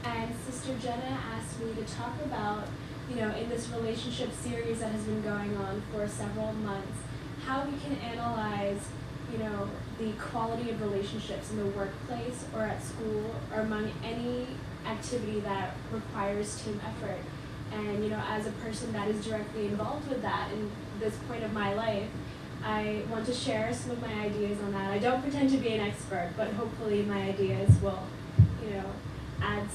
And Sister Jenna asked me to talk about, in this relationship series that has been going on for several months, how we can analyze, the quality of relationships in the workplace or at school or among any activity that requires team effort. And, as a person that is directly involved with that in this point of my life, I want to share some of my ideas on that. I don't pretend to be an expert, but hopefully my ideas will, add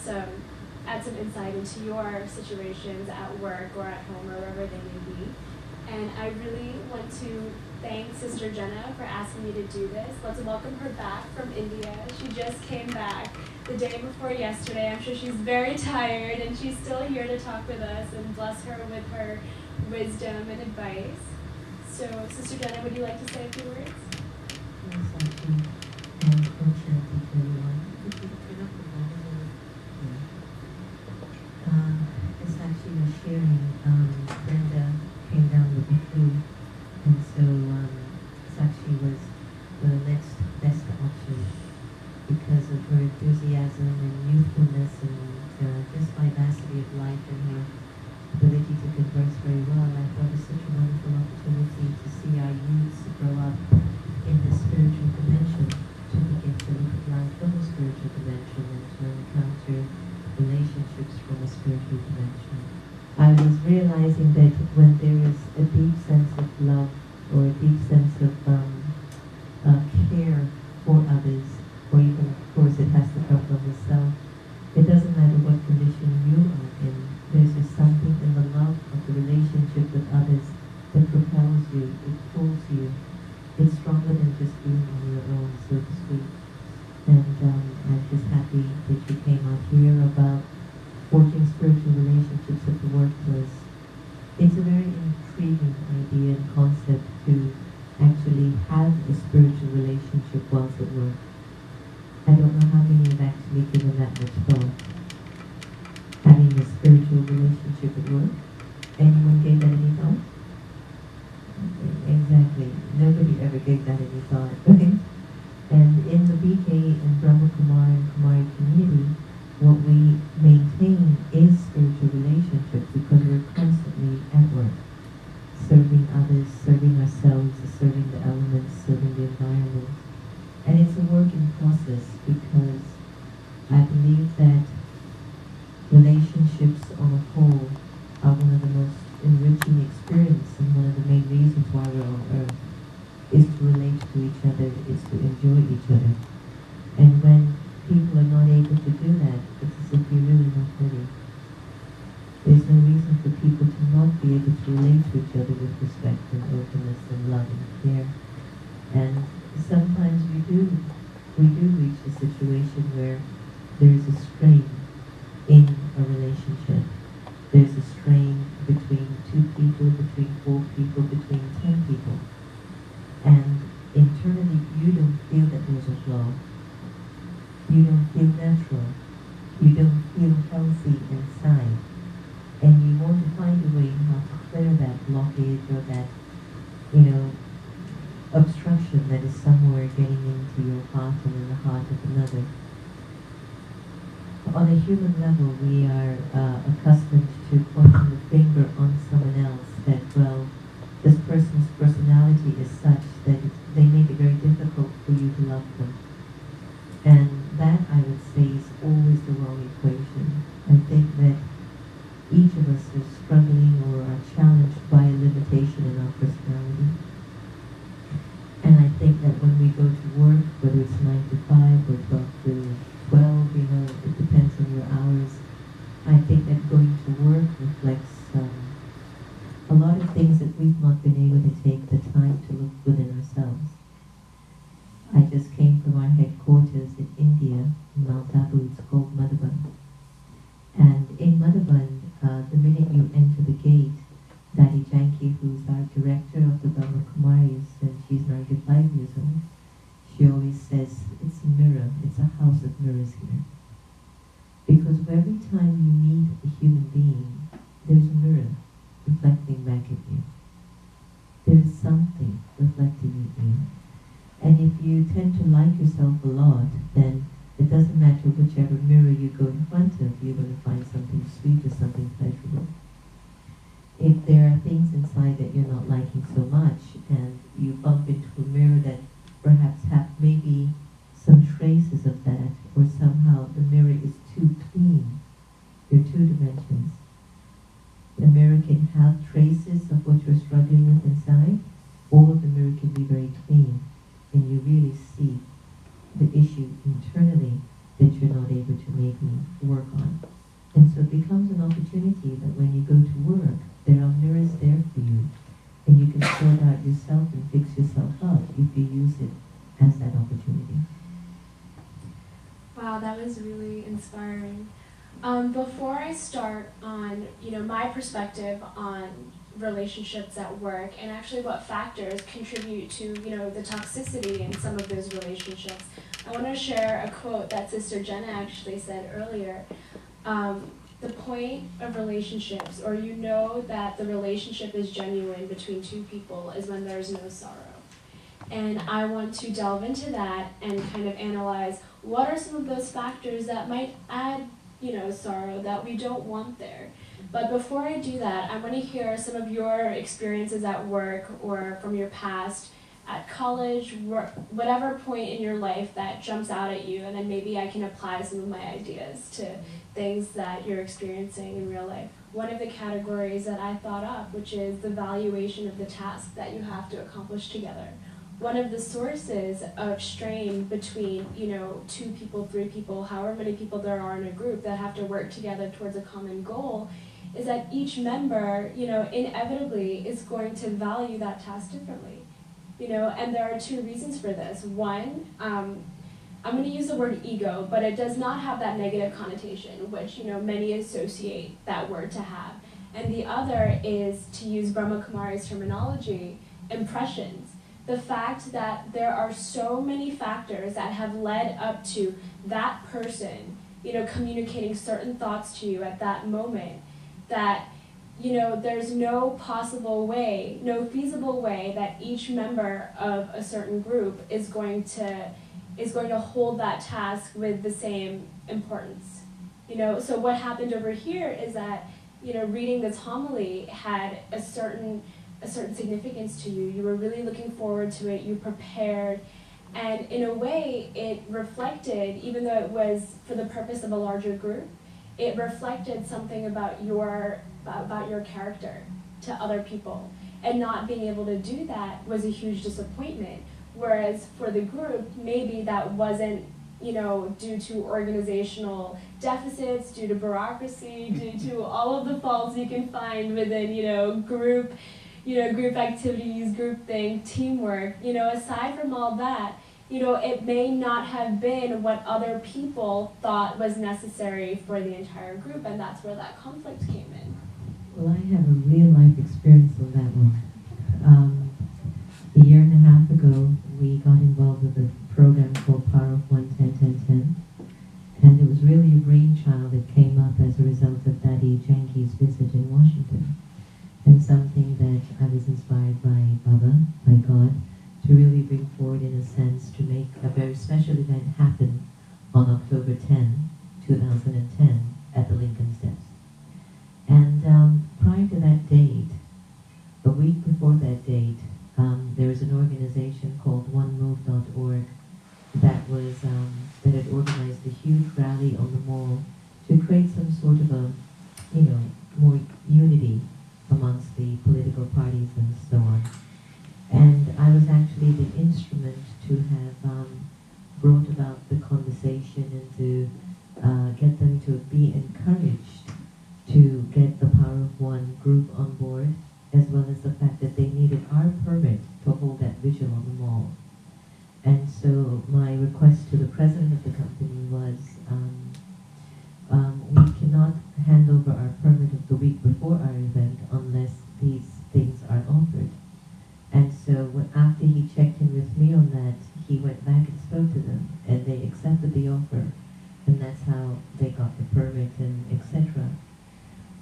some insight into your situations at work or at home or wherever they may be. And I really want to thank Sister Jenna for asking me to do this. Let's welcome her back from India. She just came back the day before yesterday. I'm sure she's very tired, and she's still here to talk with us and bless her with her wisdom and advice. So, Sister Jenna, would you like to say a few words? Yes, actually, unfortunately for everyone. It's actually was sharing, Brenda came down with the flu, and so it actually was the next best option because of her enthusiasm and youthfulness and just vivacity of life and her ability to converse very well. I thought it was such a wonderful opportunity to see our youths grow up in the spiritual dimension, to begin to look at life from a spiritual dimension and to encounter relationships from a spiritual dimension. I was realizing that when there is a deep sense of love or a deep sense of care for others, or even, of course, it has to come from the self, it doesn't matter what condition you are in. There's just something in the love of the relationship with others that propels you, it pulls you. It's stronger than just being on your own, so to speak. And I'm just happy that you came out here about forging spiritual relationships at the workplace. It's a very intriguing idea and concept to actually have a spiritual relationship whilst at work. I don't know how many have actually given that much thought. Having a spiritual relationship at work. Anyone gave that any thought? Okay, exactly. Nobody ever gave that any thought. Okay? And in the BK and Brahma Kumar and Kumari community, what we maintain is spiritual relationships because we're constantly at work, serving others, serving ourselves, serving the elements, serving the environment. And it's a work in process because I believe that relationships on a whole are one of the most enriching experiences, and one of the main reasons why we're on earth is to relate to each other, is to enjoy each other. And when people are not able to do that, it's as if you're really not ready. There's no reason for people to not be able to relate to each other with respect and openness and love and care. And sometimes we do reach a situation where there's a strain in a relationship. There's a strain between 2 people, between 4 people, between 10 people. And internally you don't feel that there's a flaw. You don't feel natural. You don't feel healthy inside. And you want to find a way how to clear that blockage or that, obstruction that is somewhere getting into your heart and in the heart of another. On a human level, we are accustomed to pointing the finger on someone else that, well, this person's personality is such that they make it very difficult for you to love them. And that, I would say, is always the wrong equation. I think that each of us is struggling or are challenged by a limitation in our personality. And I think that when we go to work, whether it's 9 to 5 or 12 to 12, it depends on your hours. I think that going to work reflects a lot of things that we've not been able to take the time to look within ourselves. I just came from our headquarters in India, in Mount Abu, to work on. And so it becomes an opportunity that when you go to work, there are mirrors there for you, and you can sort out yourself and fix yourself up if you use it as that opportunity. Wow, that was really inspiring. Before I start on, my perspective on relationships at work and actually what factors contribute to, the toxicity in some of those relationships, I want to share a quote that Sister Jenna actually said earlier. The point of relationships, or that the relationship is genuine between two people, is when there's no sorrow. And I want to delve into that and kind of analyze what are some of those factors that might add, sorrow that we don't want there. But before I do that, I want to hear some of your experiences at work or from your past, at college, work, whatever point in your life that jumps out at you, and then maybe I can apply some of my ideas to things that you're experiencing in real life. One of the categories that I thought up, which is the valuation of the task that you have to accomplish together. One of the sources of strain between, 2 people, 3 people, however many people there are in a group that have to work together towards a common goal, is that each member, inevitably is going to value that task differently. And there are 2 reasons for this. One, I'm going to use the word ego, but it does not have that negative connotation, which, many associate that word to have. And the other is, to use Brahma Kumari's terminology, impressions. The fact that there are so many factors that have led up to that person, communicating certain thoughts to you at that moment, that, there's no possible way, no feasible way that each member of a certain group is going to hold that task with the same importance. So what happened over here is that, reading this homily had a certain significance to you. You were really looking forward to it, you prepared, and in a way it reflected, even though it was for the purpose of a larger group, it reflected something about your character to other people. And not being able to do that was a huge disappointment. Whereas for the group, maybe that wasn't, due to organizational deficits, due to bureaucracy, due to all of the faults you can find within, group activities, group thing, teamwork. Aside from all that, it may not have been what other people thought was necessary for the entire group, and that's where that conflict came in. Well, I have a real life experience on that one. A year and a half ago, we got involved with a program called Power of 1-10-10-10, and it was really a brainchild that came up as a result of Daddy Janki's visit in Washington, and something that I was inspired by Baba, by God, to really bring forward in a sense to make a very special event happen on October 10, 2010 at the Lincoln Steps. And prior to that date, a week before that date, there was an organization called OneMove.org that had organized a huge rally on the mall to create some sort of a, more unity amongst the political parties and so on. And I was actually the instrument to have brought about the conversation and to get them to be encouraged to get the Power of One group on board, as well as the fact that they needed our permit to hold that vigil on the mall. And so my request to the president of the company was, we cannot hand over our permit of the week before our event unless these things are offered. And so after he checked in with me on that, he went back and spoke to them, and they accepted the offer, and that's how they got the permit and etc.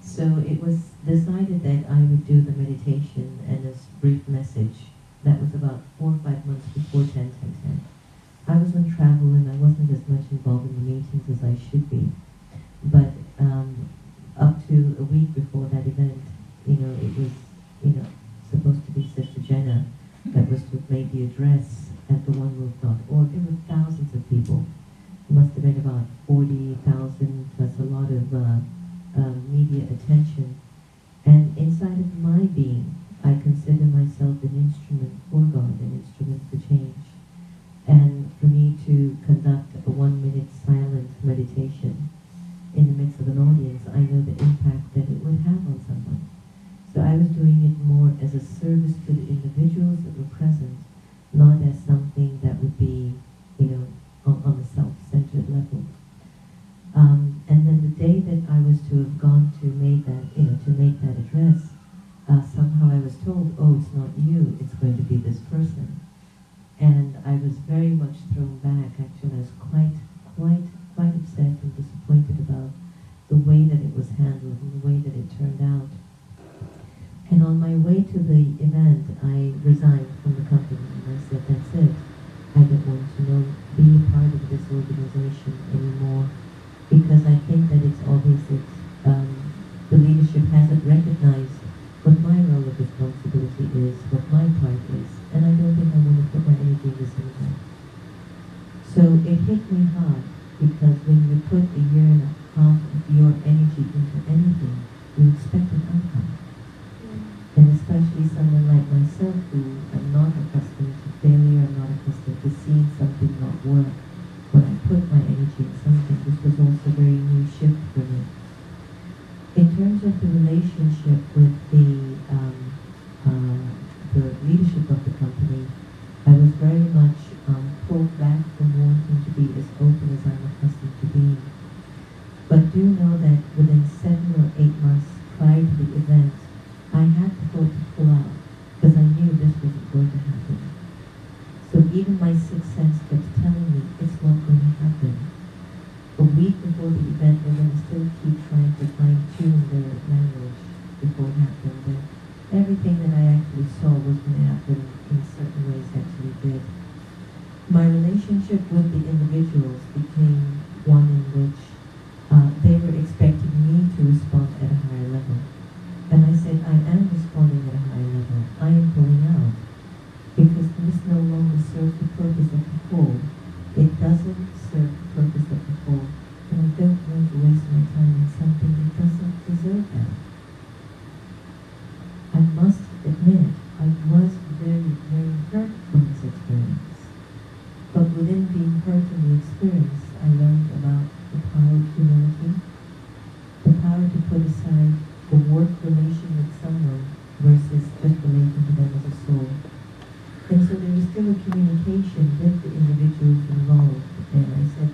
So it was decided that I would do the meditation and a brief message. That was about 4 or 5 months before 10-10-10. I was on travel and I wasn't as much involved in the meetings as I should be. But up to a week before that event, it was, supposed to be Sister Jenna that was to have made the address at the OneMove.org. There were thousands of people. It must have been about 40,000 plus a lot of media attention. And inside of my being, I consider myself an instrument for God, an instrument for change. And for me to conduct a 1-minute silent meditation And then the day that I was to have gone to make that, to make that address, somehow I was told, oh, it's not you, it's going to be this person. And I was very much thrown back. Actually, I was quite upset and disappointed about the way that it was handled and the way that it turned out. And on my way to the event, I resigned from the company and I said, that's it. I don't want to be a part of this organization anymore, because I think that it's obvious that the leadership hasn't recognized what my role of responsibility is, what my part is, and I don't think I want to put my energy in this anymore. So it hit me hard, because when you put a year and a half of your energy into anything, you expect an outcome. And especially someone like myself, who am not accustomed to failure, I'm not accustomed to seeing something not work. When I put my energy in something, this was also a very new shift for me. In terms of the relationship with the leadership of the company, I was very much pulled back from wanting to be as open as I'm accustomed to being. But do know that within 7 or 8 months prior to the event, I had the thought to pull out, because I knew this wasn't going to happen. So even my sixth sense kept telling me it's not going to happen. A week before the event, they're going to still keep trying to fine-tune their language before it happens. And everything that I actually saw was going to happen in certain ways actually did. My relationship with the individuals became one in which they were expecting me to respond at a higher level. And I said, I am responding at a higher level. I am pulling out. Because this no longer serves the purpose of the whole. It doesn't serve the purpose of the whole. And I don't want to waste my time on something that doesn't deserve that. I must admit, I was very, very hurt from this experience. But within being hurt in the experience, I learned about the power of humility, the power to put aside a work relation with someone versus just relating to them as a soul. And so there was still a communication with the individuals involved. And I said,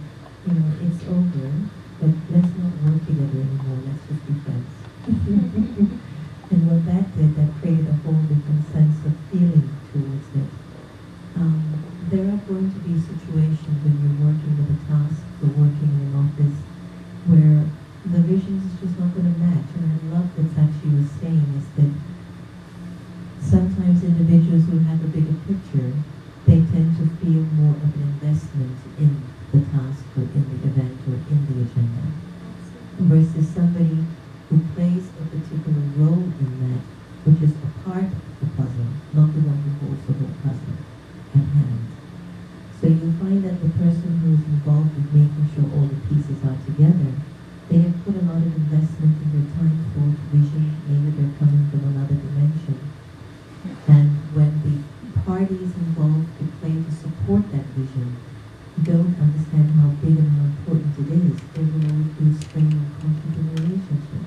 it's over, but let's not work together anymore, let's just be friends. And what that did, that created a whole different sense of feeling towards it. There are going to be situations when you're working with a task or working in an office where the visions is just not going to match. And I love that Sakshi was saying is that sometimes individuals who have a bigger picture, they tend to feel more of an investment in the task or in the event or in the agenda, versus somebody who plays a particular role in that, which is a part of the puzzle, not the one who holds the whole puzzle at hand. So you'll find that the person who is involved with making sure all the pieces are together, they have put a lot of investment in their time, thought, vision. Maybe they're coming from another dimension. And when the parties involved to play to support that vision don't understand how big and how important it is, there will always be a strain and conflict in the relationship.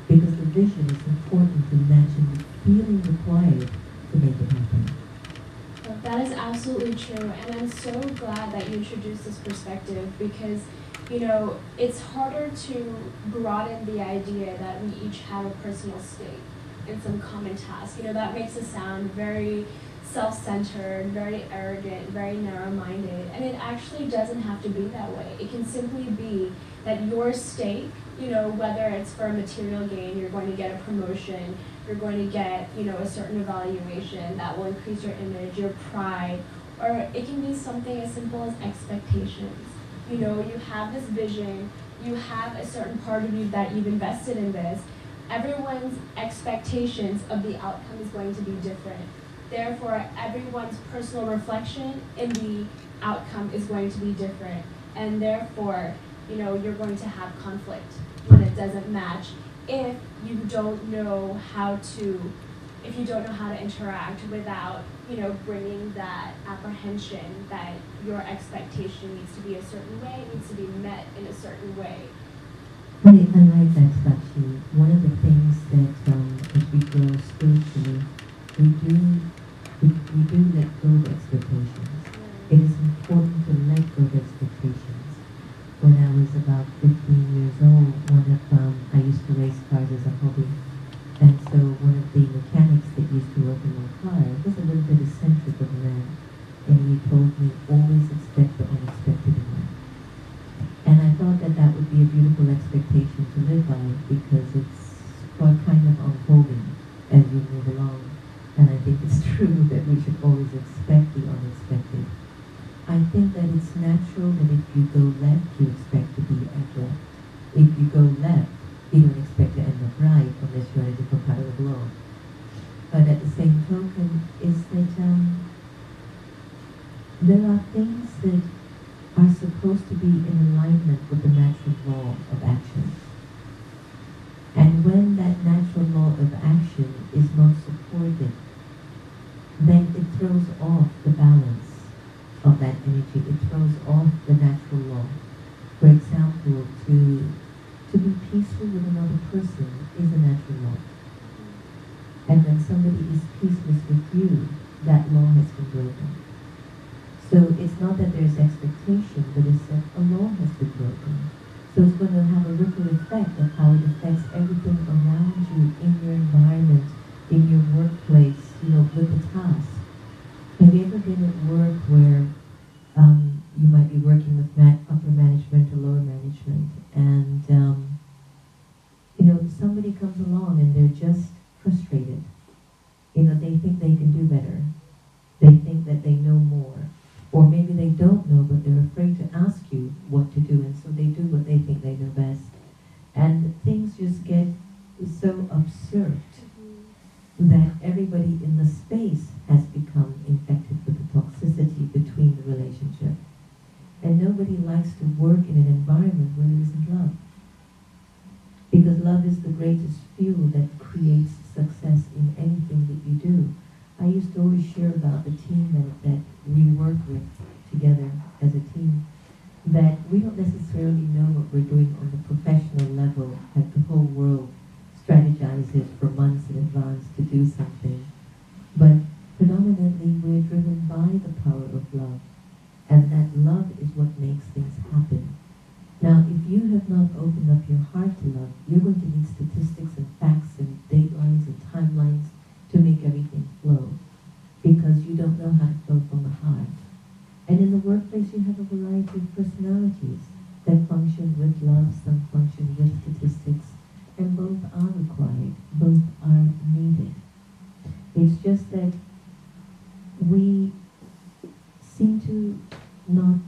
Because the vision is important in matching the feeling required to make it happen. That is absolutely true, and I'm so glad that you introduced this perspective, because it's harder to broaden the idea that we each have a personal stake in some common task. That makes us sound very self-centered, very arrogant, very narrow-minded, and it actually doesn't have to be that way. It can simply be that your stake, whether it's for a material gain, you're going to get a promotion, you're going to get, a certain evaluation that will increase your image, your pride, or it can be something as simple as expectations. You have this vision, you have a certain part of you that you've invested in this. Everyone's expectations of the outcome is going to be different. Therefore, everyone's personal reflection in the outcome is going to be different. And therefore, you're going to have conflict when it doesn't match if you don't know how to interact without, bringing that apprehension that your expectation needs to be a certain way, it needs to be met in a certain way. I like that, Sakshi. One of the things that as we grow spiritually, we do let go of expectations. It is important to let go of expectations. When I was about if you go left, you don't expect to end up right unless you're in a different part of the globe. But at the same token, is that there are things that are supposed to be in alignment with the natural law of action. And when that natural law of action is not supported, then it throws off the balance of that energy. It throws off the natural law. For example, to be peaceful with another person is a natural law. And when somebody is peaceless with you, that law has been broken. So it's not that there's expectation, but it's that a law has been broken. So it's going to have a ripple effect of how it affects everything around you, in your environment, in your workplace, with the task. Have you ever been at work where you might be working with upper management or lower management, and somebody comes along and they're just frustrated. They think they can do better. They think that they know more. Or maybe they don't know, but they're afraid to ask you what to do, and so they do what they think they know best. And things just get so absurd that everybody in the space has become infected with the toxicity between the relationship. And nobody likes to work in an environment where there isn't love. Because love is the greatest fuel that creates success in anything that you do. I used to always share about the team that we work with together as a team, that we don't necessarily know what we're doing on the professional level, that the whole world strategizes for months in advance to do something. But predominantly we're driven by the power of love, and that love is what makes things happen. Now, if you have not opened up your heart to love, you're going to need statistics and facts and deadlines and timelines to make everything flow, because you don't know how to flow from the heart. And in the workplace, you have a variety of personalities that function with love, some function with statistics, and both are required, both are needed. It's just that we seem to not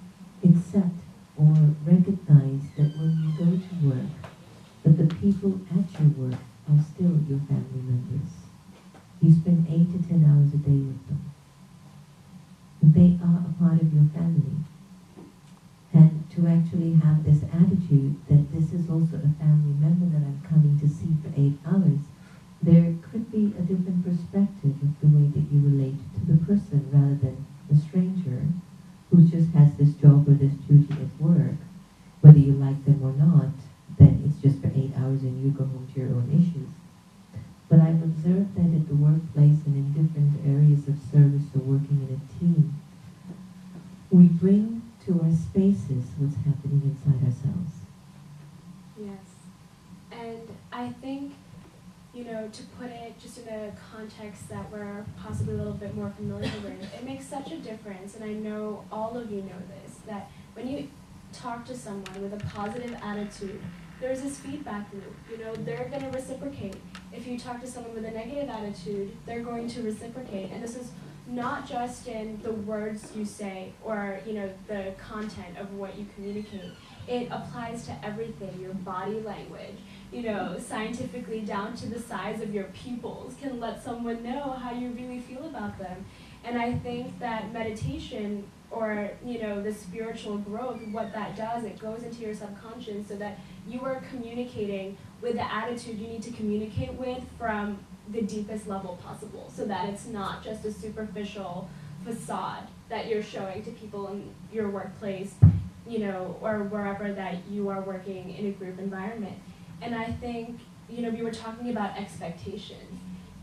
accept or recognize that when you go to work, that the people at your work are still your family members. You spend 8 to 10 hours a day with them. They are a part of your family. And to actually have this attitude that this is also a family member that I'm coming to see for 8 hours, there could be a different perspective of the way that you relate to the person rather than a stranger who just has this job or this duty at work. Whether you like them or not, then it's just for 8 hours and you go home to your own issues. But I've observed that at the workplace and in different areas of service or working in a team, we bring to our spaces what's happening inside ourselves. Yes. And I think, to put it just in a context that we're possibly a little bit more familiar with, it makes such a difference, and I know all of you know this, that when you talk to someone with a positive attitude, there's this feedback loop. They're going to reciprocate. If you talk to someone with a negative attitude, they're going to reciprocate. And this is not just in the words you say or, the content of what you communicate. It applies to everything, your body language, scientifically down to the size of your pupils can let someone know how you really feel about them. And I think that meditation or, the spiritual growth, what that does, it goes into your subconscious so that you are communicating with the attitude you need to communicate with from the deepest level possible, so that it's not just a superficial facade that you're showing to people in your workplace, or wherever that you are working in a group environment. And I think, we were talking about expectations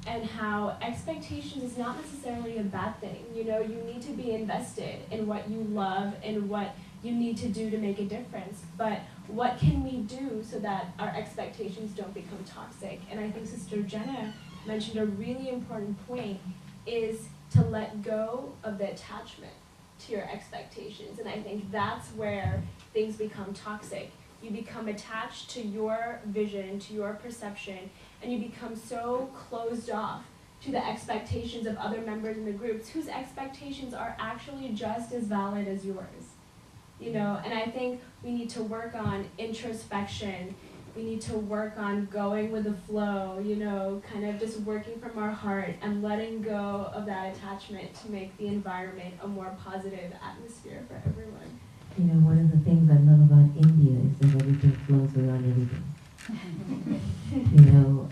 and how expectations is not necessarily a bad thing. You need to be invested in what you love and what you need to do to make a difference. But what can we do so that our expectations don't become toxic? And I think Sister Jenna mentioned a really important point, is to let go of the attachment to your expectations. And I think that's where things become toxic. You become attached to your vision, to your perception, and you become so closed off to the expectations of other members in the groups whose expectations are actually just as valid as yours. you know. And I think we need to work on introspection. We need to work on going with the flow, you know, kind of just working from our heart and letting go of that attachment to make the environment a more positive atmosphere for everyone. You know, one of the things I love about India is that everything flows around everything. You know,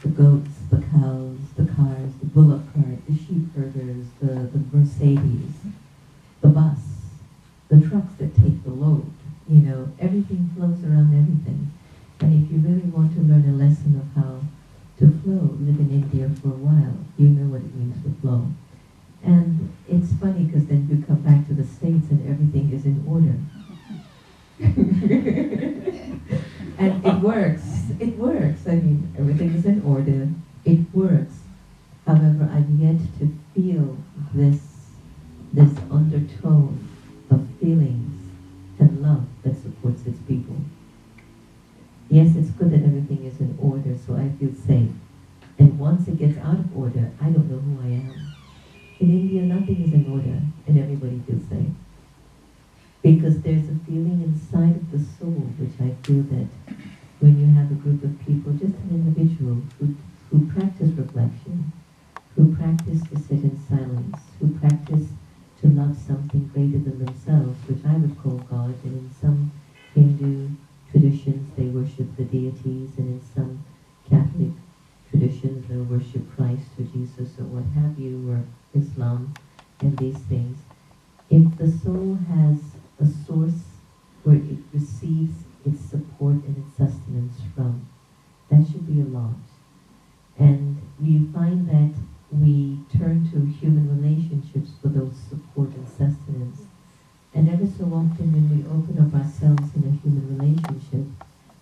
the goats, the cows, the cars, the bullock cart, the sheep herders, the Mercedes, the bus, the trucks that take the load. You know, everything flows around everything. And if you really want to learn a lesson of how to flow, live in India for a while, you know what it means to flow. And it's funny because then you come back to the States and everything is in order. And it works. It works. I mean, everything is in order. It works. However, I've yet to feel this undertone of feelings and love that supports its people. Yes, it's good that everything is in order, so I feel safe. And once it gets out of order, I don't know who I am. In India, nothing is in order, and everybody feels safe. Because there's a feeling inside of the soul, which I feel that when you have a group of people, just an individual, who practice reflection, who practice to sit in silence, who practice to love something greater than themselves, which I would call God, and in some Hindu traditions they worship the deities, and in some Catholic traditions they'll worship Christ or Jesus or what have you, or Islam and these things. If the soul has a source where it receives its support and its sustenance from, that should be a lot. And you find that we turn to human relationships for those support and sustenance. And every so often when we open up ourselves in a human relationship,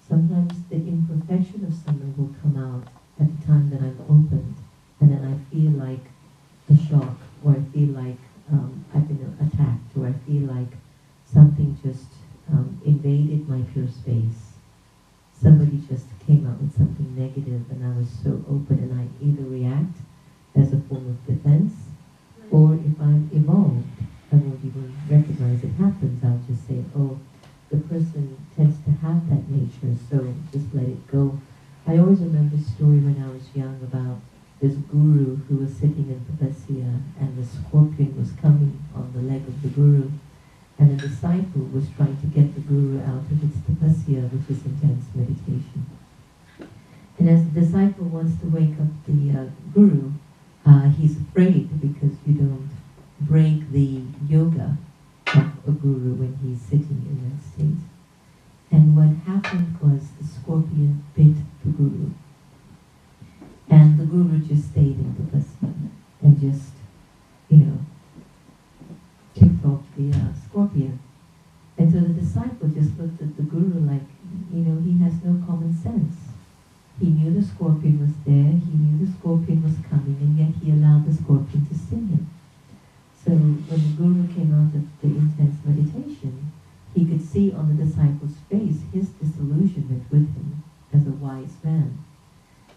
sometimes the imperfection of someone will come out at the time that I'm opened, and then I feel like a shock, or I feel like I've been attacked, or I feel like something just invaded my pure space. Somebody just came out with something negative, and I was so open, and I either react as a form of defense, or if I'm evolved, I won't even recognize it happens. I'll just say, oh, the person tends to have that nature, so just let it go. I always remember a story when I was young about this guru who was sitting in tapasya, and the scorpion was coming on the leg of the guru, and the disciple was trying to get the guru out of its tapasya, which is intense meditation. And as the disciple wants to wake up the guru, he's afraid because you don't break the yoga of a guru when he's sitting in that state. And what happened was the scorpion bit the guru. And the guru just stayed in the tapasya and just, kicked off the scorpion. And so the disciple just looked at the guru like, he has no common sense. He knew the scorpion was there, he knew the scorpion was coming, and yet he allowed the scorpion to sting him. So when the guru came out of the intense meditation, he could see on the disciple's face his disillusionment with him as a wise man.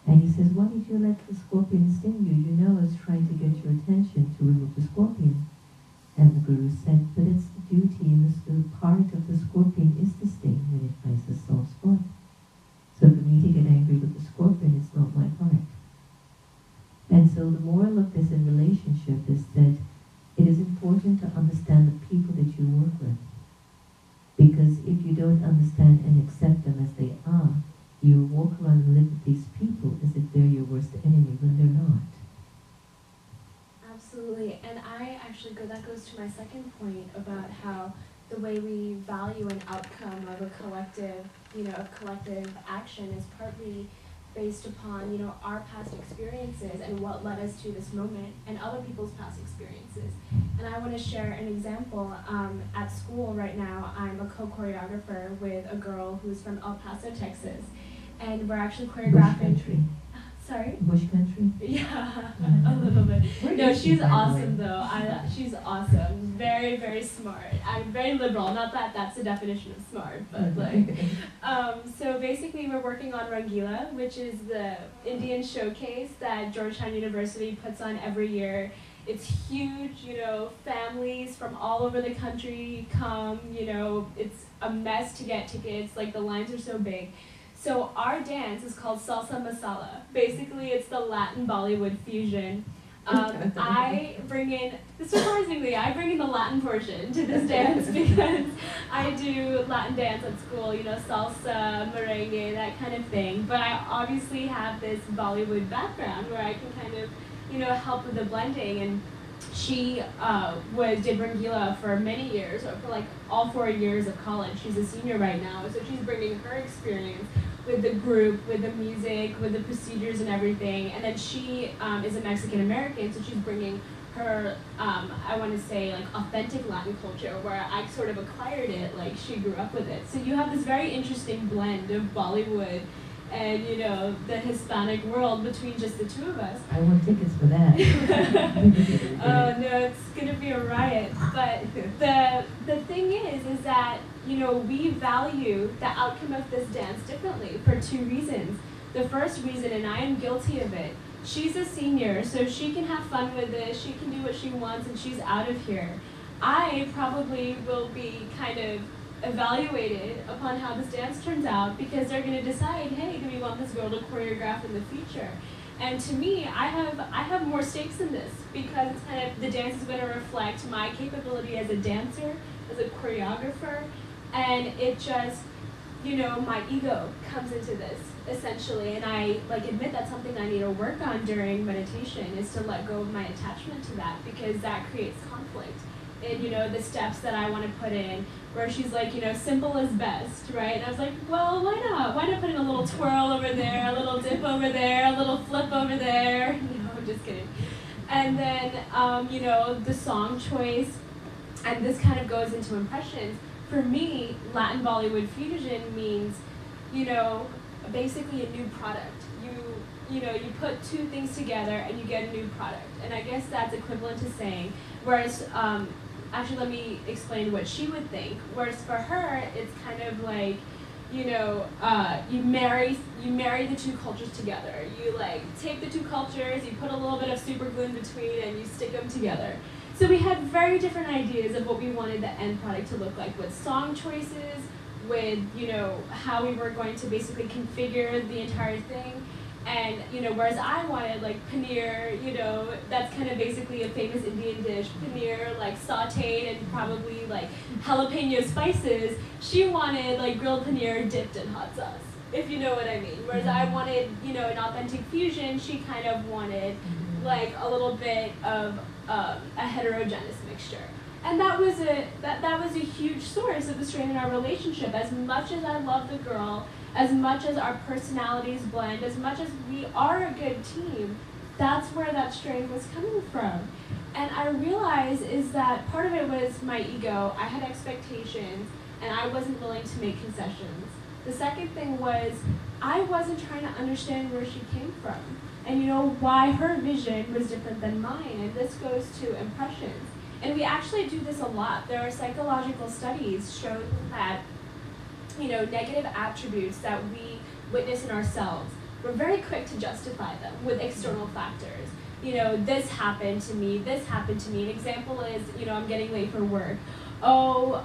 And he says, why did you let the scorpion sting you? You know I was trying to get your attention to remove the scorpion. And the guru said, but it's the duty and the part of the scorpion is to sting when it finds a soft spot. So for me to get angry with the scorpion, it's not my part. And so the moral of this in relationship is that it is important to understand the people that you work with. Because if you don't understand and accept them as they are, you walk around and live with these people as if they're your worst enemy when they're not. Absolutely, and that goes to my second point about how the way we value an outcome of a collective action is partly based upon, our past experiences and what led us to this moment and other people's past experiences. And I want to share an example. At school right now, I'm a co-choreographer with a girl who's from El Paso, Texas, and we're actually choreographing. Sorry? Bush country? Yeah, a little bit. No, she's awesome though. She's awesome. Very, very smart. I'm very liberal. Not that that's the definition of smart, but so basically we're working on Rangila, which is the Indian showcase that Georgetown University puts on every year It's huge, you know, families from all over the country come, you know, it's a mess to get tickets, like the lines are so big. So our dance is called salsa masala. Basically, it's the Latin Bollywood fusion. Surprisingly, I bring in the Latin portion to this dance because I do Latin dance at school, you know, salsa, merengue, that kind of thing. But I obviously have this Bollywood background where I can kind of, you know, help with the blending. And she did Rangila for many years, or for like all 4 years of college. She's a senior right now, so she's bringing her experience with the group, with the music, with the procedures and everything. And then she is a Mexican American, so she's bringing her, I want to say, like authentic Latin culture, where I sort of acquired it, like she grew up with it. So you have this very interesting blend of Bollywood and, you know, the Hispanic world between just the two of us. I want tickets for that. Oh no, it's gonna be a riot. But the thing is that, you know, we value the outcome of this dance differently for 2 reasons. The first reason, and I am guilty of it, she's a senior, so she can have fun with this, she can do what she wants, and she's out of here. I probably will be kind of evaluated upon how this dance turns out, because they're going to decide, hey, do we want this girl to choreograph in the future? And to me, I have more stakes in this, because it's kind of, the dance is going to reflect my capability as a dancer, as a choreographer, and it just, you know, my ego comes into this essentially, and I like admit that's something I need to work on during meditation, is to let go of my attachment to that, because that creates conflict. And, you know, the steps that I want to put in, where she's like, you know, simple is best, right? And I was like, well, why not? Why not put in a little twirl over there, a little dip over there, a little flip over there? No, I'm just kidding. And then, you know, the song choice, and this kind of goes into impressions. For me, Latin Bollywood fusion means, you know, basically a new product. You know, you put 2 things together and you get a new product. And I guess that's equivalent to saying, whereas, actually let me explain what she would think. Whereas for her, it's kind of like, you know, you marry the 2 cultures together. You like take the 2 cultures, you put a little bit of super glue in between, and you stick them together. So we had very different ideas of what we wanted the end product to look like, with song choices, with, you know, how we were going to basically configure the entire thing. And, you know, whereas I wanted like paneer, you know, that's kind of basically a famous Indian dish, paneer like sauteed and probably like jalapeno spices, she wanted like grilled paneer dipped in hot sauce, if you know what I mean. Whereas I wanted, you know, an authentic fusion, she kind of wanted like a little bit of a heterogeneous mixture. And that was a huge source of the strain in our relationship. As much as I love the girl, as much as our personalities blend, as much as we are a good team, that's where that strain was coming from. And I realized is that part of it was my ego. I had expectations, and I wasn't willing to make concessions. The second thing was I wasn't trying to understand where she came from, and you know, why her vision was different than mine. And this goes to impressions. And we actually do this a lot. There are psychological studies showing that, you know, negative attributes that we witness in ourselves, we're very quick to justify them with external factors. You know, this happened to me, this happened to me. An example is, you know, I'm getting late for work. Oh,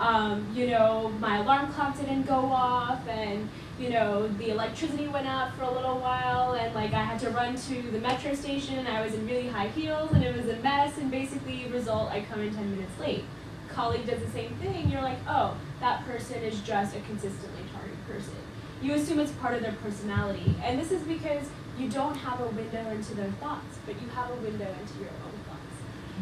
you know, my alarm clock didn't go off, and, you know, the electricity went out for a little while, and like I had to run to the metro station, and I was in really high heels, and it was a mess, and basically result, I come in 10 minutes late. Colleague does the same thing, you're like, oh, that person is just a consistently tardy person. You assume it's part of their personality, and this is because you don't have a window into their thoughts, but you have a window into your own thoughts.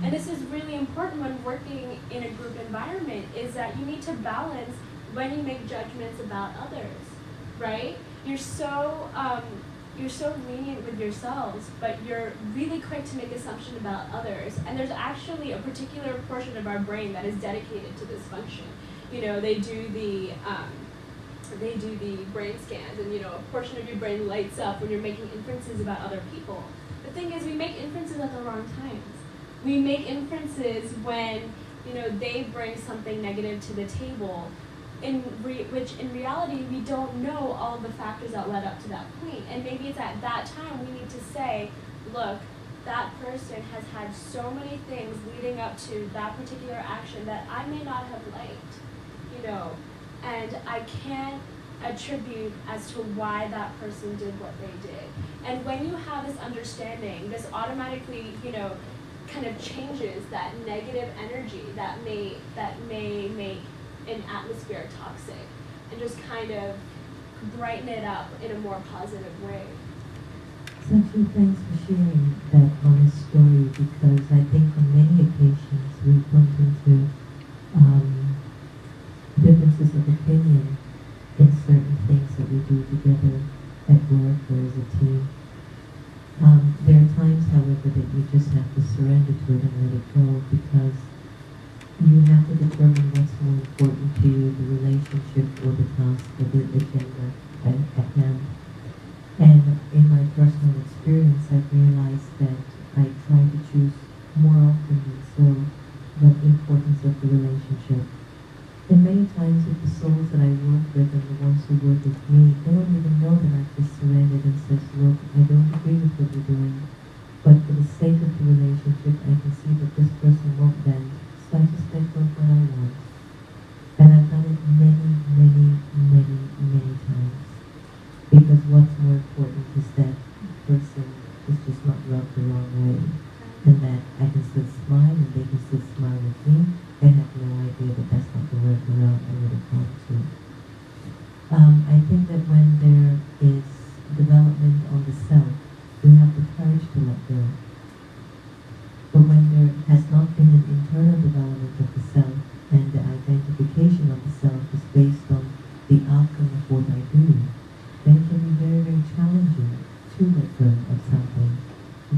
And this is really important when working in a group environment, is that you need to balance when you make judgments about others, right? You're so lenient with yourselves, but you're really quick to make assumptions about others. And there's actually a particular portion of our brain that is dedicated to this function. You know, they do the brain scans, and you know, a portion of your brain lights up when you're making inferences about other people. The thing is, we make inferences at the wrong times. We make inferences when, you know, they bring something negative to the table, which in reality we don't know all of the factors that led up to that point. And maybe it's at that time we need to say, look, that person has had so many things leading up to that particular action that I may not have liked, you know, and I can't attribute as to why that person did what they did. And when you have this understanding, this automatically, you know, kind of changes that negative energy that may make an atmosphere toxic, and just kind of brighten it up in a more positive way. Sachi, thanks for sharing that honest story, because I think on many occasions we bump into differences of opinion in certain things that we do together at work or as a team. There are times, however, that you just have to surrender to it and let it go, because you have to determine what's more important to you, the relationship or the task or the agenda at hand. And in my personal experience, I've realized that I try to choose more often than so the importance of the relationship. And many times with the souls that I work with and the ones who work with me, they don't even know that I've just surrendered and says, look, I don't agree with what you're doing, but for the sake of the relationship, I can see that this person won't bend, so I just let go of what I want. And I've done it many, many, many, many times. Because what's more important is that the person is just not rubbed the wrong way, and that I can still smile and they can still smile with me. They have no idea that that's not the right route I would have gone to. I think that when there is development on the self, we have the courage to let go. But when there has not been an internal development of the self, and the identification of the self is based on the outcome of what I do, then it can be very, very challenging to let go of something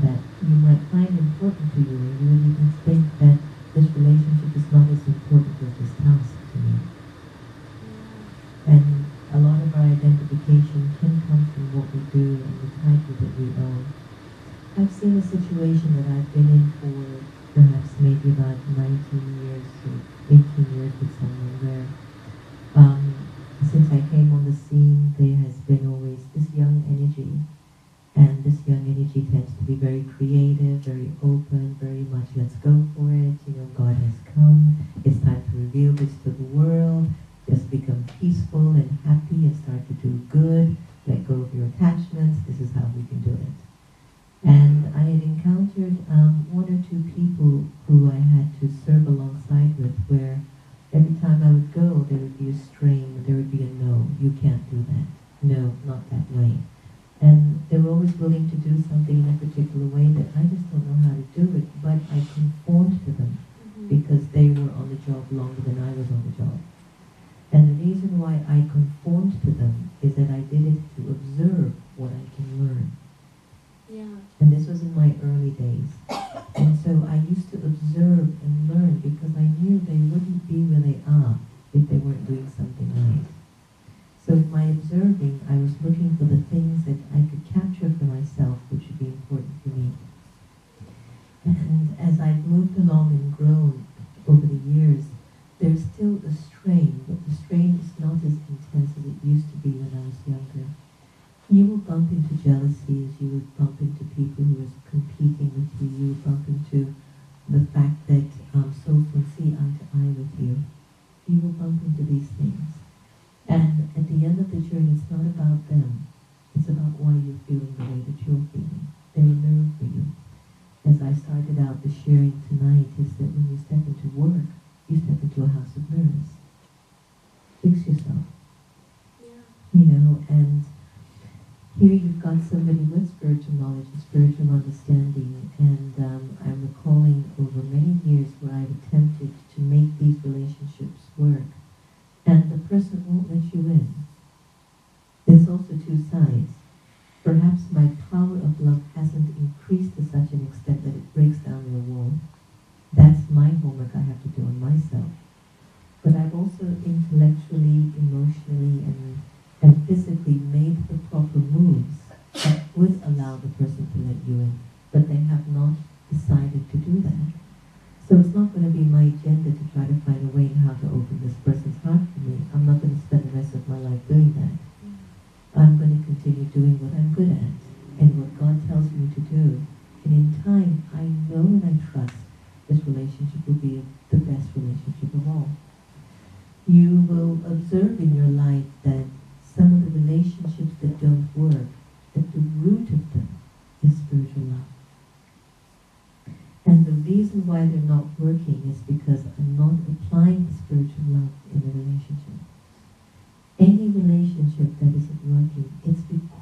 that you might find important to you, and you would even think that this relationship is not as important as this task to me. And a lot of our identification can come from what we do and the title that we own. I've seen a situation that I've been in for perhaps maybe about 19 years or 18 years with someone where since I came on the scene, there has been always this young energy, and this young energy tends to be very creative, very open, very much let's go for it, you know, God has come, it's time to reveal this to the world, just become peaceful and happy and start to do good, let go of your attachments, this is how we can do it. And I had encountered one or two people who I had to serve alongside with, where every time I would go, there would be a strain, there would be a no, you can't do that, no, not that way. And they were always willing to do something in a particular way that I just don't know how to do it, but I conformed to them because they were on the job longer than I was on the job. And the reason why I conformed to them is that I did it to observe what I can learn. Yeah. And this was in my early days. And so I used to observe and learn because I knew they wouldn't be where they are if they weren't doing something right. So in my observing, I was looking for the things that I could capture for myself, which would be important for me. And as I've moved along and grown over the years, there's still a strain, but the strain is not as intense as it used to be when I was younger. You will bump into jealousies, you will bump into people who are competing with you, you will bump into the fact that souls don't see eye to eye with you. You will bump into these things. And at the end of the journey, it's not about them. It's about why you're feeling the way that you're feeling. They're a mirror for you. As I started out, the sharing tonight is that when you step into work, you step into a house of mirrors. Fix yourself. Yeah. You know, and here you've got somebody with spiritual knowledge and spiritual understanding, and I'm recalling over many years where I've attempted to make these relationships work, and the person won't let you in. There's also two sides. Perhaps my power of love hasn't increased to such an extent that it breaks down your wall. That's my homework I have to do on myself. But I've also intellectually, emotionally, and physically made the proper moves that would allow the person to let you in, but they have not decided to do that. So it's not going to be my agenda to try to find a way in how to open this person's heart for me. I'm not going to spend the rest of my life doing that. I'm going to continue doing what I'm good at and what God tells me to do. And in time,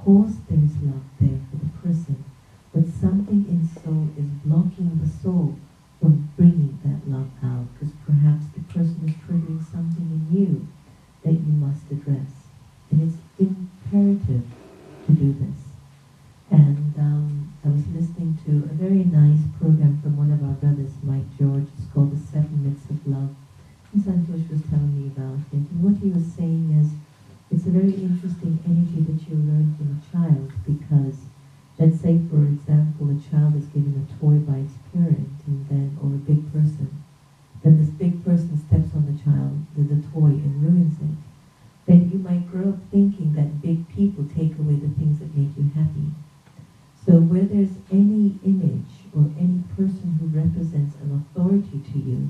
course there is love there for the person, but something in soul is blocking the soul from bringing that love out, because perhaps the person is triggering something in you that you must address. And it's imperative to do this. And I was listening to a very nice program from one of our brothers, Mike George. It's called The 7 Myths of Love. And Santosh was telling me about it. And what he was saying is, it's a very interesting energy that you learn from a child, because let's say, for example, a child is given a toy by its parent, and then, or a big person. Then this big person steps on the child, the toy, and ruins it. Then you might grow up thinking that big people take away the things that make you happy. So where there's any image or any person who represents an authority to you,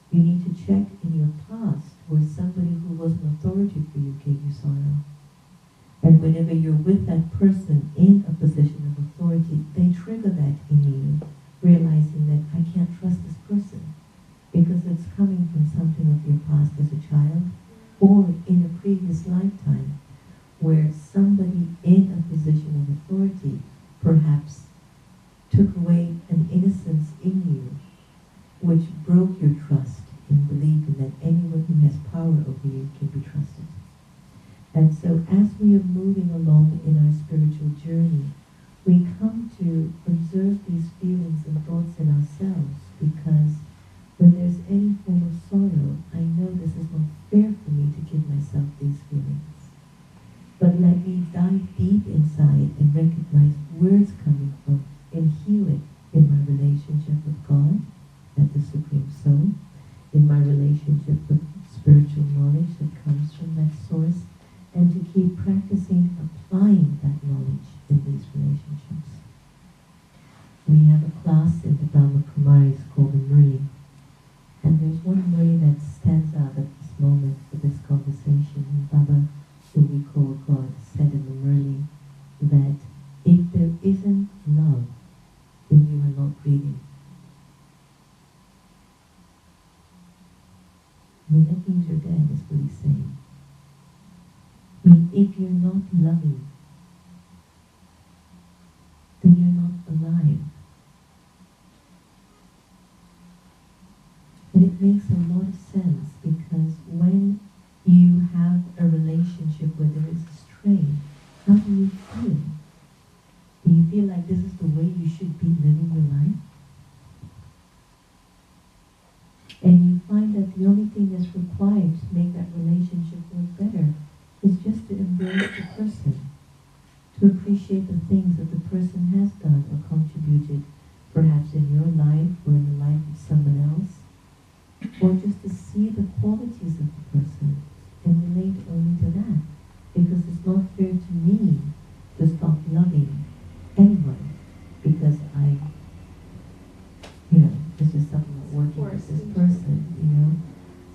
you need to check in your past where somebody who was an authority for you gave you sorrow. And whenever you're with that person in a position of authority, they trigger that in you, realizing that I can't trust this person because it's coming from something of your past as a child or in a previous lifetime where somebody in a position of authority perhaps took away an innocence in you which broke your trust in believing that anyone who has power over you can be trusted. And so as we are moving along in our spiritual journey, we come to observe these feelings and thoughts in ourselves, because when there's any form of sorrow, I know this is not fair for me to give myself these feelings. But let me dive deep inside and recognize where it's coming from and heal it in my relationship with God, at the Supreme Soul, in my relationship with spiritual knowledge that comes from that source, and to keep practicing applying that knowledge in these relationships. We have a class in the Brahma Kumaris called the Murli, and there's one Murli that stands out at this moment for this conversation. And Baba, who we call God, said in the Murli that if there isn't love, then you are not breathing. I mean, that means you're dead, is what he's saying. I mean, if you're not loving, then you're not alive. And it makes a lot of sense, because when you have a relationship where there is a strain, how do you feel? Do you feel like this is the way you should be living your life? And you find that the only thing that's required to make that relationship work better is just to embrace the person, to appreciate the things that the person has done or contributed, perhaps in your life or in the life of someone else, or just to see the qualities of the person and relate only to that. Because it's not fair to me to stop loving anyone because this is something not working with this person,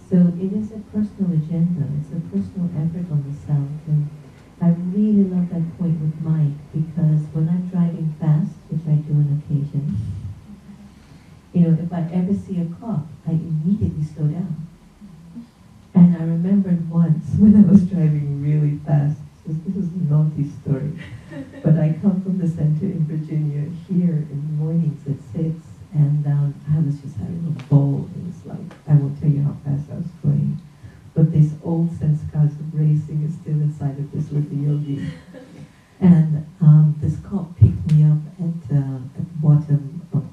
So it is a personal agenda, it's a personal effort on the self. And I really love that point with Mike, because when I'm driving fast, which I do on occasion, if I ever see a cop, I immediately slow down. And I remembered once when I was driving really fast, this is a naughty story, but I come from the center in Virginia here in the mornings at 6, and I was just having a ball. It was like, I won't tell you how fast I was going, but this old sanskars of racing is still inside of this little yogi. And this cop picked me up at the bottom of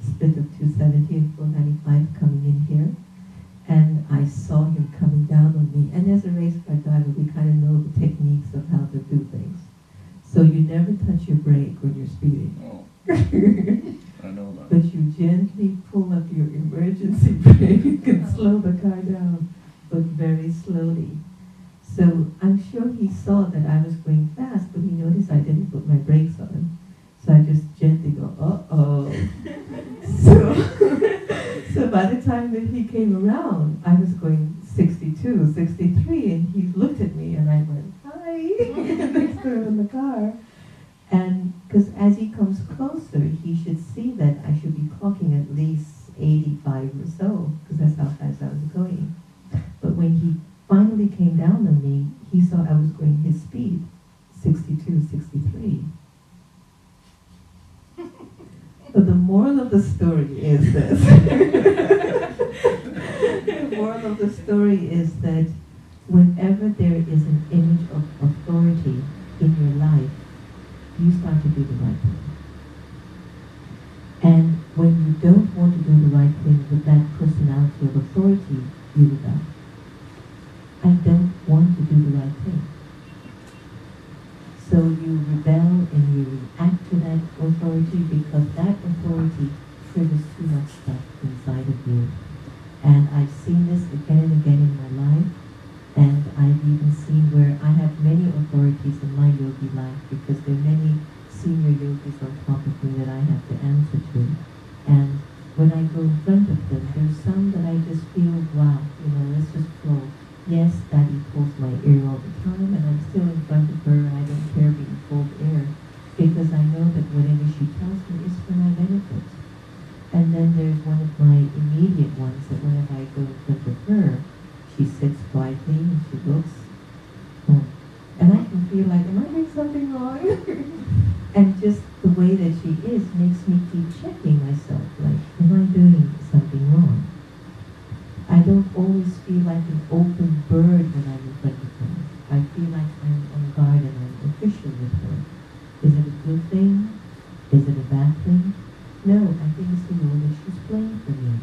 split of 270 and 495 coming in here. And I saw him coming down on me. And as a race car driver, we kind of know the techniques of how to do things. So you never touch your brake when you're speeding. Oh, I know that. But you gently pull up your emergency brake and slow the car down, but very slowly. So I'm sure he saw that I was going fast, but he noticed I didn't put my brakes on. So I just gently go, uh-oh. So by the time that he came around, I was going 62, 63, and he looked at me and I went, hi, next to him in the car. And because as he comes closer, he should see that I should be clocking at least 85 or so, because that's how fast I was going. But when he finally came down on me, he saw I was going his speed, 62, 63. But the moral of the story is this. The moral of the story is that whenever there is an image of authority in your life, you start to do the right thing. And when you don't want to do the right thing with that personality of authority, you rebel. I don't want to do the right thing. So you rebel and you react to that authority because that authority triggers too much stuff inside of you. And I've seen this again and again in my life. And I've even seen where I have many authorities in my yogi life because there are many senior yogis on top of me that I have to answer to. And when I go in front of them, there's some that I just feel, wow, let's just flow. Yes, Daddy pulls my ear all the time, and I'm still in front of her, and I don't care being pulled ear, because I know that whatever she tells me is for my benefit. And then there's one of my immediate ones that whenever I go in front of her, she sits quietly and she looks, and I can feel like, am I doing something wrong? And just the way that she is makes me keep checking myself, like, am I doing something wrong? I don't always feel like an open bird when I'm in front of her. I feel like I'm on guard and I'm official with her. Is it a good thing? Is it a bad thing? No, I think it's the role that she's playing for me.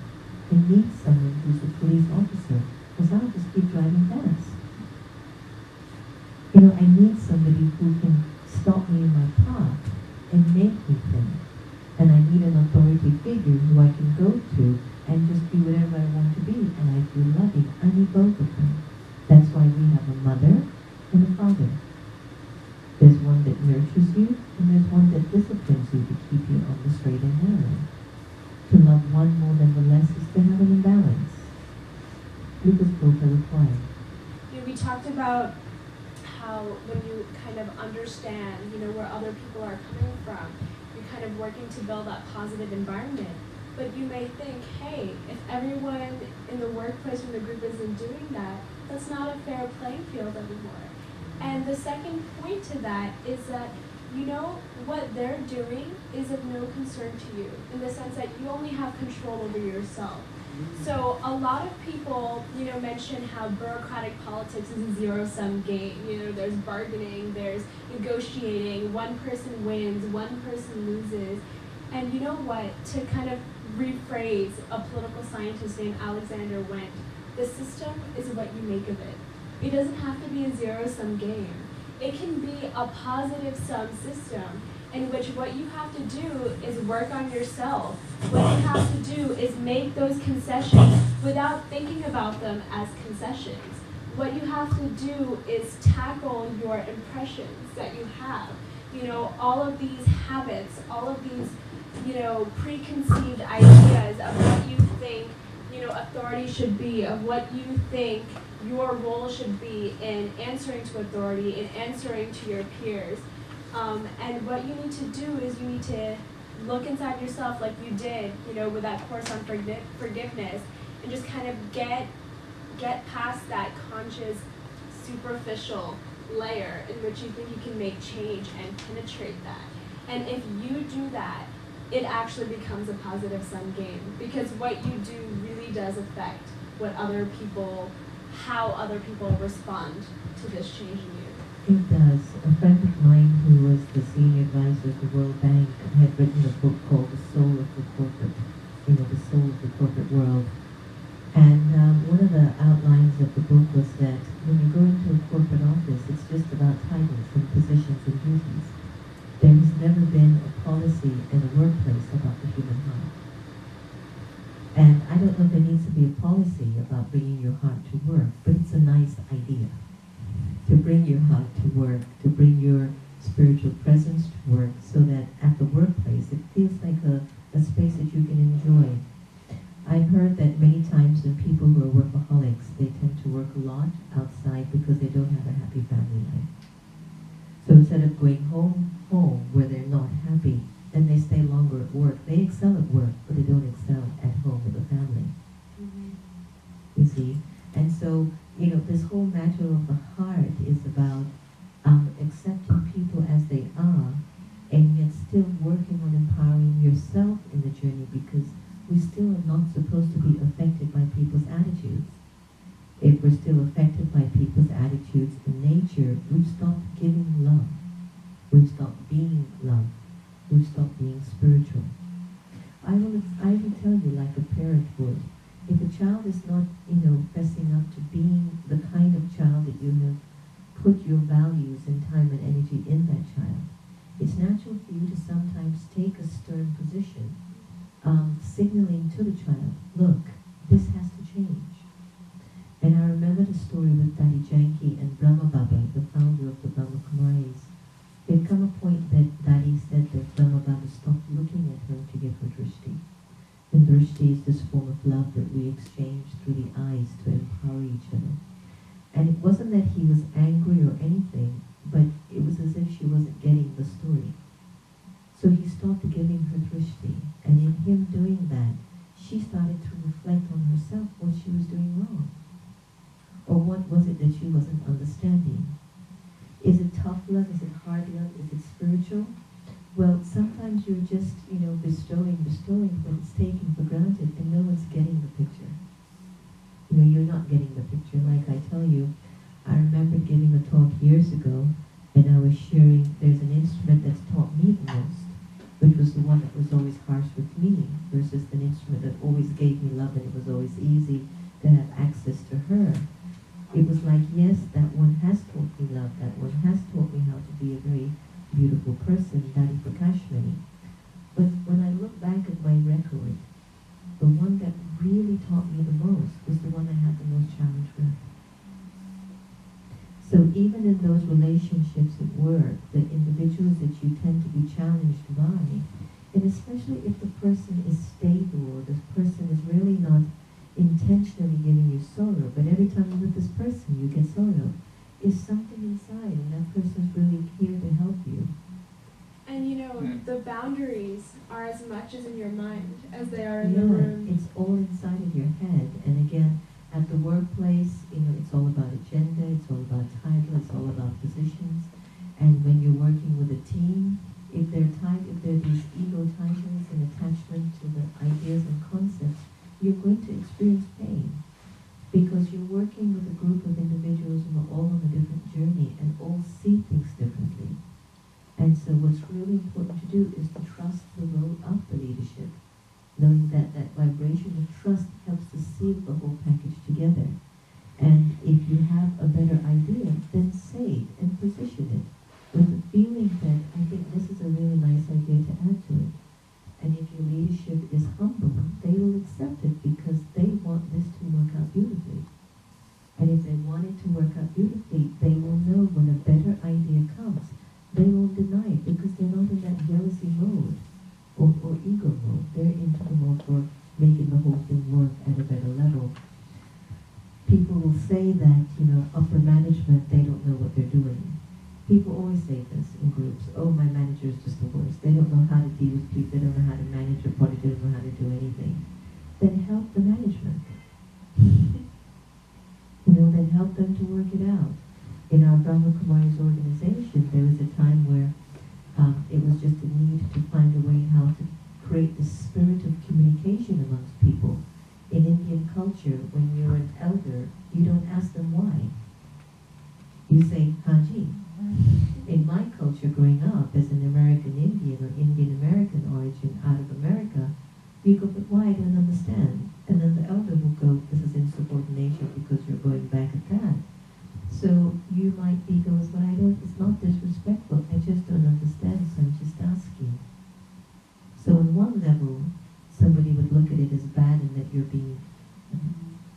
I need someone who's a police officer, because I'll just keep driving fast. I need somebody who can stop me in my path and make me think. And I need an authority figure who I can go to and just be whatever I want to be, and I feel loving. I need both of them. That's why we have a mother and a father. There's one that nurtures you, and there's one that disciplines you to keep you on the straight and narrow. To love one more than the less is to have an imbalance. Because both are required. We talked about how when you kind of understand, where other people are coming from, you're kind of working to build that positive environment. But you may think, hey, if everyone in the workplace or the group isn't doing that, that's not a fair playing field anymore. And the second point to that is that, what they're doing is of no concern to you, in the sense that you only have control over yourself. So a lot of people, mention how bureaucratic politics is a zero-sum game. There's bargaining, there's negotiating, one person wins, one person loses. And you know what? To kind of rephrase a political scientist named Alexander Wendt, the system is what you make of it. It doesn't have to be a zero-sum game. It can be a positive-sum system in which what you have to do is work on yourself. What you have to do is make those concessions without thinking about them as concessions. What you have to do is tackle your impressions that you have. All of these habits, all of these, preconceived ideas of what you think, authority should be, of what you think your role should be in answering to authority, in answering to your peers. And what you need to do is you need to look inside yourself like you did, with that course on forgiveness, and just kind of get past that conscious, superficial layer in which you think you can make change and penetrate that. And if you do that, it actually becomes a positive-sum game, because what you do really does affect how other people respond to this change in you. It does. A friend of mine who was the senior advisor at the World Bank had written a book called The Soul of the Corporate, the soul of the corporate world. And one of the outlines of the book was that when you go into a corporate office, it's just about titles and positions and duties. There has never been a policy in a workplace about the human heart. And I don't know if there needs to be a policy about bringing your heart to work, but it's a nice idea. To bring your heart to work, to bring your spiritual presence to work, so that at the workplace it feels like a space that you can enjoy. I've heard that many times when people who are workaholics, they tend to work a lot outside because they don't have a happy family life. So instead of going home where they're not happy, then they stay longer at work. They excel at work, but they don't excel at home with the family. Mm-hmm. You see? And so, this whole matter of the heart is about accepting people because we still are not supposed to be affected by people's attitudes. If we're still affected by people's attitudes in nature, we've stopped giving love. We've stopped being love. We've stopped being spiritual. I will tell you like a parent would. If a child is not, fessing up to being the kind of child that you have put your values and time and energy in that child, it's natural for you to sometimes take a stern position, signaling to the child, look, this has to change. And I remember the story with Daddy Janki and Brahma Baba, the founder of the Brahma Kumaris. There'd come a point that Daddy said that Brahma Baba stopped looking at her to give her drishti. And drishti is this form of love that we exchange through the eyes to empower each other. And it wasn't that he was angry or anything, but it was as if she wasn't getting the story. So he stopped giving her drishti, and in him doing that, she started to reflect on herself what she was doing wrong. Or what was it that she wasn't understanding? Is it tough love? Is it hard love? Is it spiritual? Well, sometimes you're just, bestowing, but it's taken for granted and no one's getting the picture. You're not getting the picture. Like I tell you, I remember giving a talk years ago and I was sharing there's an instrument that's taught me the most, which was the one that was always harsh with me versus an instrument that always gave me love and it was always easy to have access to her. It was like, yes, that one has taught me love, that one has taught me how to be a very beautiful person, Daddy Prakashmani. But when I look back at my record, the one that really taught me the most was the one I had the most challenge with. So even in those relationships at work, the individuals that you tend to be challenged by, and especially if the person is stable or this person is really not intentionally giving you sorrow, but every time you're with this person you get sorrow, is something inside and that person's really here to help you. And the boundaries are as much as in your mind as they are in Yeah, the room. it's all inside of your head. And again, at the workplace, it's all about agenda, it's all about title, it's all about positions. And when you're working with a team, if there are these ego titles and attachment to the ideas and concepts, you're going to experience pain. Because you're working with a group of individuals who are all on a different journey and all see things differently. And so what's really important to do is to trust the role of the leadership, knowing that that vibration of trust helps to seal the whole package together. And if you have a better idea, then say it and position it with the feeling that I think this is a really nice idea to add to it. And if your leadership is humble, they will accept it because they want this to work out beautifully. And if they want it to work out beautifully, they will know when a better idea comes. They won't deny it because they're not in that jealousy mode or ego mode. They're into the mode for making the whole thing work at a better level. People will say that, upper management, they don't know what they're doing. People always say this in groups. Oh, my manager is just the worst. They don't know how to deal with people. They don't know how to manage a party. They don't know how to do anything. Then help the management. Then help them to work it out. In our Brahma Kumaris organization, there was a time where it was just a need to find a way how to create the spirit of communication amongst people. In Indian culture, when you're an elder, you don't ask them why. You say, Haji. In my culture growing up as an American Indian or Indian American origin out of America, you go, but why? I don't understand. And then the elder will go, this is insubordination because you're going back at that. So you might be goes, but it's not disrespectful, I just don't understand, so I'm just asking. So on one level, somebody would look at it as bad and that you're being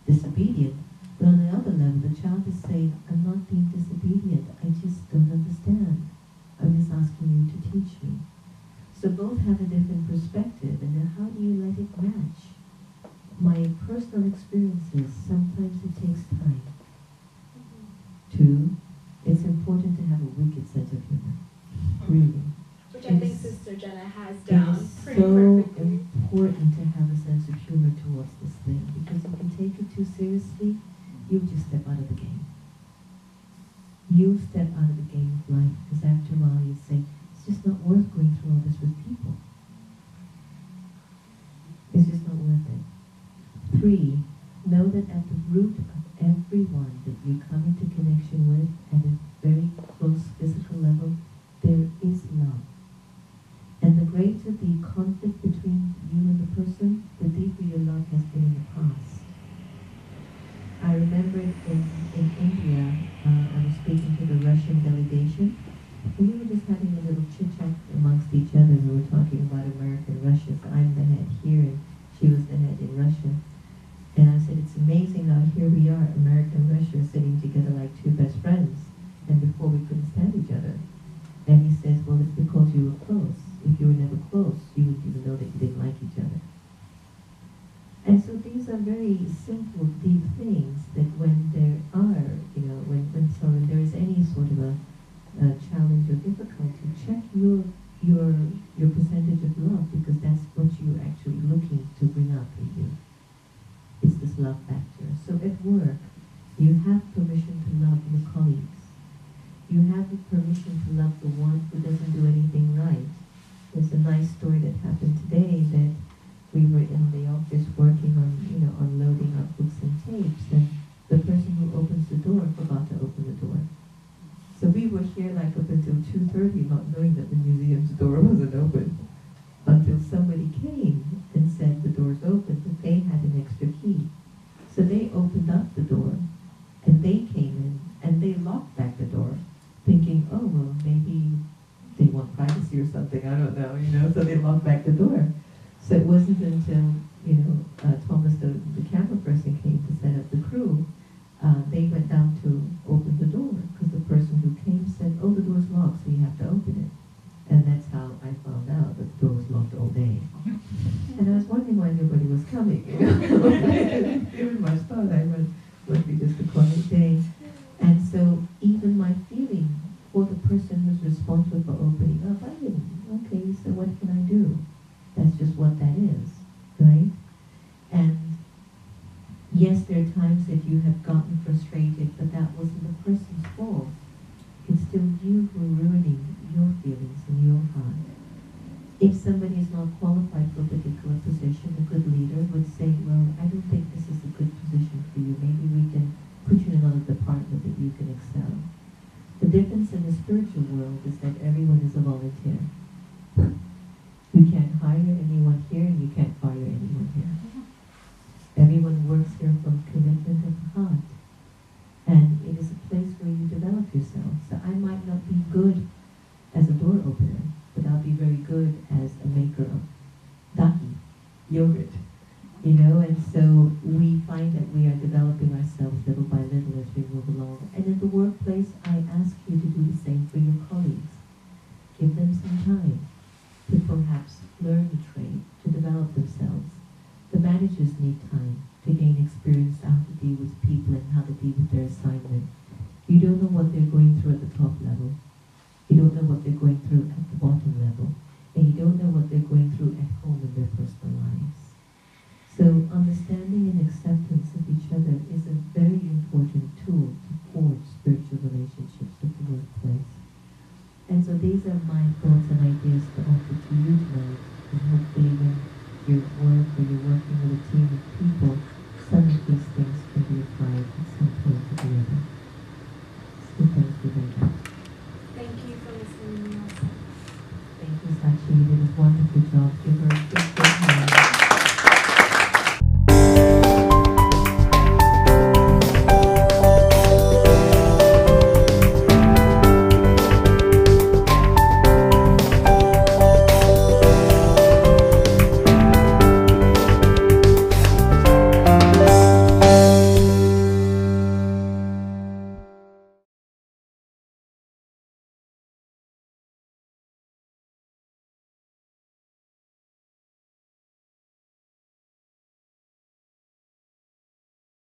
disobedient, but on the other level, the child is saying, I'm not being disobedient, I just don't understand. I'm just asking you to teach me. So both have a different perspective, and then how do you let it match? My personal experiences, sometimes it takes time. Two, it's important to have a wicked sense of humor. Really. Which I think Sister Jenna has down pretty so perfectly. important to have a sense of humor towards this thing, because if you take it too seriously, you'll just step out of the game. You'll step out of the game of life, because after a while you say, it's just not worth going through all this with people. just having a little chit-chat amongst each other. We were talking about America and Russia. So I'm the head here, and she was the head in Russia. And I said, it's amazing how here we are, America and Russia, sitting together like two best friends. And before we couldn't stand each other. And he says, well, it's because you were close. If you were never close, you wouldn't even know that you didn't like each other. And so these are very simple, deep things that when there are, when there is any sort of a challenge or difficulty, check your percentage of love, because that's what you're actually looking to bring up in you. It's this love factor. So at work, you have permission to love your colleagues. You have the permission to love the one who doesn't do anything right. There's a nice story that happened today that we were in the office working on, unloading our books and tapes, and the person who opens the door forgot to open the door. So we were here like up until 2:30, not knowing that the museum's door wasn't open, until somebody came and said the door's open, but they had an extra key. So they opened up the door, and they came in, and they locked back the door, thinking, oh, well, maybe they want privacy or something, I don't know, so they locked back the door. So it wasn't until, Thomas, the camera person, came to set up the crew, they went down to open the door, because the person who came said, oh, the door's locked, so you have to open it. And that's how I found out that the door was locked all day. And I was wondering why nobody was coming, Given my thought, I must be just a quiet day. And so even my feeling for the person who's responsible for opening up, I didn't. Okay, so what can I do? That's just what that is, right? And yes, there are times that you have gotten frustrated, but that wasn't the person's fault. It's still you who are ruining your feelings in your heart. If somebody is not qualified for a particular position, a good leader would say, well, I don't think this is a good position for you. Maybe we can put you in another department that you can excel. The difference in the spiritual world is that everyone is a volunteer. You can't hire anyone here, and you can't fire anyone here. Everyone works here from commitment of the heart. And it is a place where you develop yourself. So I might not be good as a door opener, but I'll be very good as a maker of dahi, yogurt. And so we find that we are developing ourselves little by little as we move along. And in the workplace, I ask you to do the same for your colleagues. Give them some time to perhaps learn the trade, to develop themselves. The managers need time to gain experience how to deal with people and how to deal with their assignment. You don't know what they're going through at the top level. You don't know what they're going through at the bottom level. And you don't know what they're going through at home in their personal lives. So understanding and acceptance of each other is a very important tool to forge spiritual relationships at the workplace. And so these are my thoughts and ideas to offer to you tonight. And hopefully when you're at work or you're working with a team of people, some of these things can be applied at some point or the other. So thank you very much. Thank you for listening also. Thank you, Sachi. You did a wonderful job. Give her